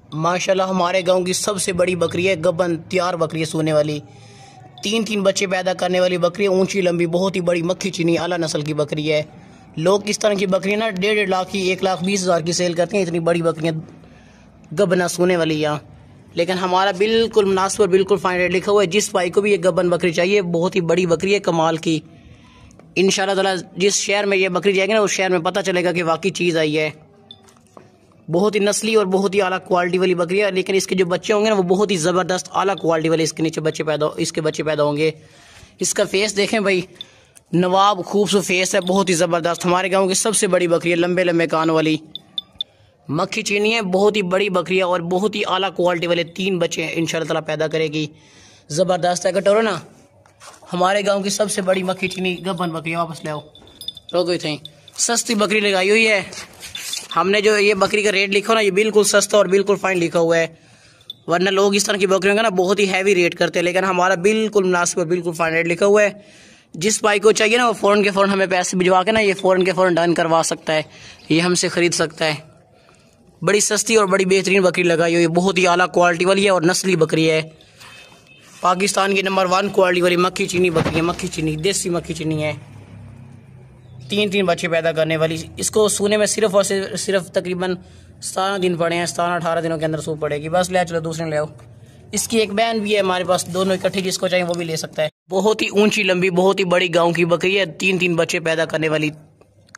माशाल्लाह हमारे गांव की सबसे बड़ी बकरी है, गबन तैयार बकरी है सोने वाली। 3 बच्चे पैदा करने वाली बकरी है, ऊंची लंबी बहुत ही बड़ी मक्खी चीनी आला नस्ल की बकरी है। लोग इस तरह की बकरी ना 1.5 लाख की 1,20,000 की सेल करते हैं। इतनी बड़ी बकरियाँ गबना सोने वाली यहाँ, लेकिन हमारा बिल्कुल मुनासिब और बिल्कुल फाइन रेट लिखा हुआ है। जिस भाई को भी ये गबन बकरी चाहिए, बहुत ही बड़ी बकरी है कमाल की। इंशाल्लाह ताला जिस शहर में ये बकरी जाएगी ना, उस शहर में पता चलेगा कि वाकई चीज़ आई है। बहुत ही नस्ली और बहुत ही आला क्वालिटी वाली बकरी है, लेकिन इसके जो बच्चे होंगे ना वो बहुत ही ज़बरदस्त आला क्वालिटी वाले इसके बच्चे पैदा होंगे। इसका फेस देखें भाई, नवाब खूबसूरत फेस है, बहुत ही ज़बरदस्त। हमारे गांव की सबसे बड़ी बकरी है, लंबे लंबे कान वाली मक्खी चीनी है, बहुत ही बड़ी बकरी है और बहुत ही आला क्वालिटी वाले 3 बच्चे इंशाल्लाह ताला पैदा करेगी। ज़बरदस्त है कटोरो ना। हमारे गांव की सबसे बड़ी मक्खी चीनी गबन बकरी, वापस ले आओ। रोक गई थी, सस्ती बकरी लगाई हुई है हमने। जो ये बकरी का रेट लिखा हो ना, ये बिल्कुल सस्ता और बिल्कुल फाइन लिखा हुआ है, वरना लोग इस तरह की बकरियों का ना बहुत ही हैवी रेट करते हैं, लेकिन हमारा बिल्कुल मुनासिब और बिल्कुल फाइन रेट लिखा हुआ है। जिस भाई को चाहिए ना वो फ़ौरन के फ़ौरन हमें पैसे भिजवा के ना ये फ़ौरन के फ़ौरन डन करवा सकता है, ये हमसे ख़रीद सकता है। बड़ी सस्ती और बड़ी बेहतरीन बकरी लगाई हुई है, बहुत ही आला क्वालिटी वाली है और नस्ली बकरी है। पाकिस्तान की नंबर 1 क्वालिटी वाली मक्खी चीनी बकरी है, मक्खी चीनी देसी मक्खी चीनी है। 3 बच्चे पैदा करने वाली। इसको सूने में सिर्फ और सिर्फ तकरीबन 17 दिन पड़े हैं, 17-18 दिनों के अंदर सूप पड़ेगी। बस ले चलो दूसरे ले आओ। इसकी एक बहन भी है हमारे पास, दोनों इकट्ठी, जिसको चाहिए वो भी ले सकता है। बहुत ही ऊंची लंबी बहुत ही बड़ी गांव की बकरी है, 3 बच्चे पैदा करने वाली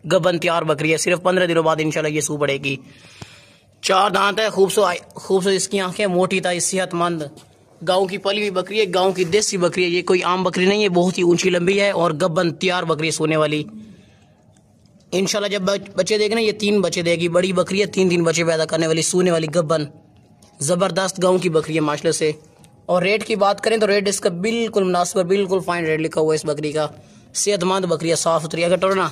गबन तैयार बकरी है। सिर्फ 15 दिनों बाद इंशाल्लाह ये सूप पड़ेगी। 4 दांत है, खूबसूरत इसकी आंखें, मोटी था, सेहतमंद गांव की पली हुई बकरी है, गांव की देसी बकरी है। ये कोई आम बकरी नहीं है, बहुत ही ऊंची लंबी है और गबन तैयार बकरी सोने वाली। इंशाल्लाह जब बच्चे देगी ना, ये 3 बच्चे देगी। बड़ी बकरी है, 3 बच्चे पैदा करने वाली सोने वाली गबन ज़बरदस्त गांव की बकरी है माशाल्लाह से। और रेट की बात करें तो रेट इसका बिल्कुल मुनासिब, बिल्कुल फाइन रेट लिखा हुआ है इस बकरी का। सेहतमंद बकरी है, साफ़ सुथरी। अगर टोरना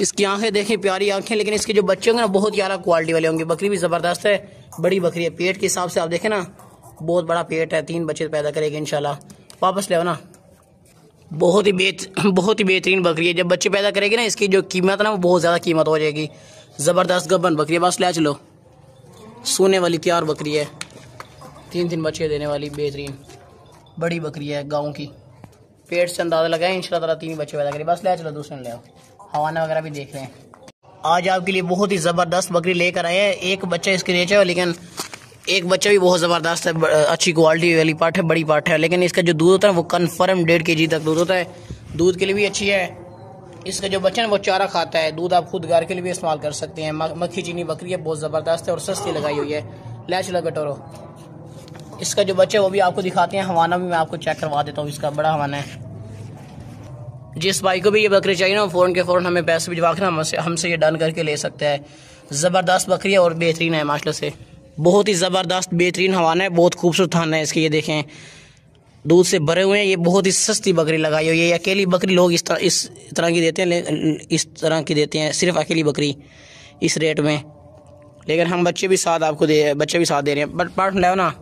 इसकी आंखें देखें, प्यारी आंखें, लेकिन इसके जो बच्चे होंगे ना बहुत ही आला क्वालिटी वाले होंगे। बकरी भी ज़बरदस्त है, बड़ी बकरी है। पेट के हिसाब से आप देखें ना, बहुत बड़ा पेट है, 3 बच्चे पैदा करेगी इंशाल्लाह। वापस ले आओ ना। बहुत ही बेहतरीन बकरी है। जब बच्चे पैदा करेगी ना, इसकी जो कीमत है ना वो बहुत ज़्यादा कीमत हो जाएगी। ज़बरदस्त गबन बकरी है। बस ले चलो, सोने वाली तैयार बकरी है, 3 बच्चे देने वाली बेहतरीन बड़ी बकरी है गाँव की। पेट से अंदाज़ा लगाए इंशाल्लाह ताला 3 बच्चे पैदा करें। बस ले चलो दूसरे ले आओ। हवाना वगैरह भी देख रहे हैं। आज आपके लिए बहुत ही ज़बरदस्त बकरी लेकर आए हैं। एक बच्चा इसके नीचे है, लेकिन एक बच्चा भी बहुत ज़बरदस्त है, अच्छी क्वालिटी वाली पाठ है, बड़ी पाठ है। लेकिन इसका जो दूध होता है वो कन्फर्म 1.5 kg तक दूध होता है। दूध के लिए भी अच्छी है। इसका जो बच्चा है वो चारा खाता है। दूध आप खुद घर के लिए भी इस्तेमाल कर सकते हैं। मक्खी चीनी बकरी है, बहुत ज़बरदस्त है और सस्ती लगाई हुई है। ले चलो कटोरो। इसका जो बच्चा है वो भी आपको दिखाते हैं। हवाना भी मैं आपको चेक करवा देता हूँ, इसका बड़ा हवाना है। जिस भाई को भी ये बकरी चाहिए ना, फ़ौरन के फ़ौरन हमें पैसे भिजवा के ना हमसे ये डन करके ले सकते हैं। ज़बरदस्त बकरी है और बेहतरीन है माशाल्लाह से। बहुत ही ज़बरदस्त बेहतरीन हवाना है, बहुत खूबसूरत थाना है इसके। ये देखें दूध से भरे हुए हैं। ये बहुत ही सस्ती बकरी लगाई हुई है। ये अकेली बकरी लोग इस तरह की देते हैं, इस तरह की देते हैं, सिर्फ अकेली बकरी इस रेट में। लेकिन हम बच्चे भी साथ दे रहे हैं। बट पाठ लाओ ना।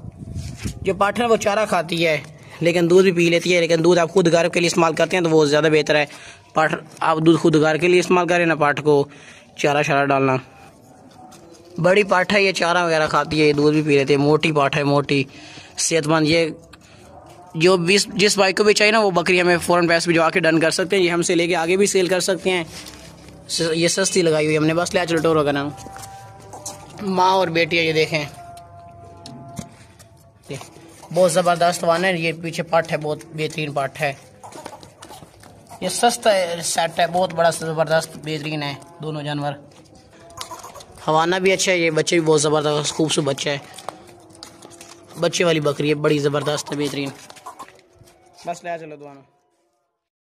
जो पाठ है वो चारा खाती है, लेकिन दूध भी पी लेती है। लेकिन दूध आप खुद घर के लिए इस्तेमाल करते हैं तो वो ज़्यादा बेहतर है। पाठ आप दूध खुद घर के लिए इस्तेमाल करें ना, पाठ को चारा शारा डालना। बड़ी पाठ है, ये चारा वगैरह खाती है, ये दूध भी पी लेती है। मोटी पाठ है, मोटी सेहतमंद। ये जो जिस भाई को भी चाहिए ना वो बकरी हमें फ़ौरन पैसे भिजवा के डन कर सकते हैं। ये हमसे लेके आगे भी सेल कर सकते हैं। ये सस्ती लगाई हुई है हमने। बस ले चलो टोरो का नाम। माँ और बेटी है, ये देखें बहुत ज़बरदस्त वान है। ये पीछे पाठ है, बहुत बेहतरीन पाठ है। ये सस्ता सेट है, बहुत बड़ा ज़बरदस्त बेहतरीन है दोनों जानवर। हवाना भी अच्छा है, ये बच्चे भी बहुत ज़बरदस्त खूबसूरत बच्चा है। बच्चे वाली बकरी है, बड़ी ज़बरदस्त है, बेहतरीन। बस ले चलो दोनों।